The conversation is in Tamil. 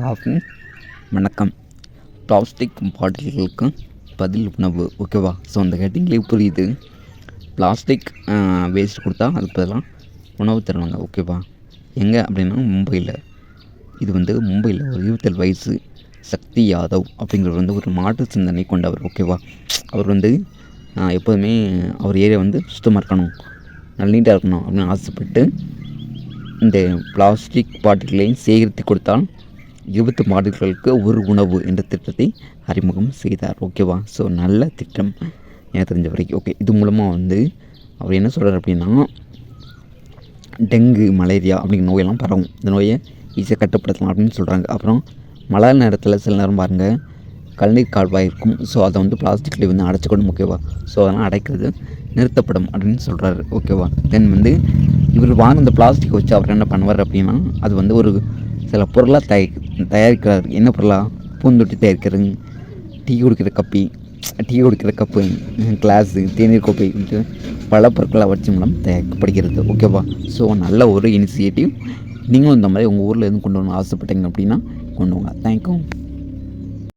ஆகும். வணக்கம். பிளாஸ்டிக் பாட்டில்களுக்கு பதில் உணவு. ஓகேவா? ஸோ அந்த ஹெட்டிங்லேயே புரியுது. பிளாஸ்டிக் வேஸ்ட் கொடுத்தா அதுக்கு பதிலாக உணவு தருவாங்க. ஓகேவா? எங்கே அப்படின்னா மும்பையில். இது மும்பையில் ஒரு 27 வயசு சக்தி யாதவ் அப்படிங்கிறவர் ஒரு மாற்று சிந்தனை கொண்டவர். ஓகேவா? அவர் எப்போதுமே அவர் ஏரியா சுத்தமாக இருக்கணும், நல்ல நீட்டாக இருக்கணும் அப்படின்னு ஆசைப்பட்டு இந்த பிளாஸ்டிக் பாட்டில்களையும் சேகரித்து கொடுத்தால் 20 மாடுகளுக்கு ஒரு உணவு என்ற திட்டத்தை அறிமுகம் செய்தார். ஓகேவா? ஸோ நல்ல திட்டம் எனக்கு தெரிஞ்ச வரைக்கும். ஓகே, இது மூலமாக அவர் என்ன சொல்கிறார் அப்படின்னா, டெங்கு மலேரியா அப்படிங்கிற நோயெல்லாம் பரவும், இந்த நோயை ஈஸியாக கட்டுப்படுத்தலாம் அப்படின்னு சொல்கிறாங்க. அப்புறம் மழை நேரத்தில் சில நேரம் பாருங்கள் கழநீர் கால்வாய் இருக்கும். ஸோ அதை பிளாஸ்டிக்கில் அடைச்சிக்கணும். ஓகேவா? ஸோ அதெல்லாம் அடைக்கிறது நிறுத்தப்படும் அப்படின்னு சொல்கிறாரு. ஓகேவா? தென் இவர் வாங்க இந்த பிளாஸ்டிக்கை வச்சு அவர் என்ன பண்ணுவார் அப்படின்னா, அது ஒரு சில பொருளாக தயாரிக்கிறார். என்ன பொருளாக? பூந்தொட்டி தயாரிக்கிறது, டீ குடிக்கிற கப்பு, கிளாஸு, தேநீர் கோப்பை, பல பொருட்களை வச்சு மூலம் தயாரிக்கப்படுகிறது. ஓகேவா? ஸோ நல்ல ஒரு இனிஷியேட்டிவ். நீங்களும் இந்த மாதிரி உங்கள் ஊரில் எதுவும் கொண்டு வரணும் ஆசைப்பட்டீங்க அப்படின்னா கொண்டு வாங்க. தேங்க்யூ.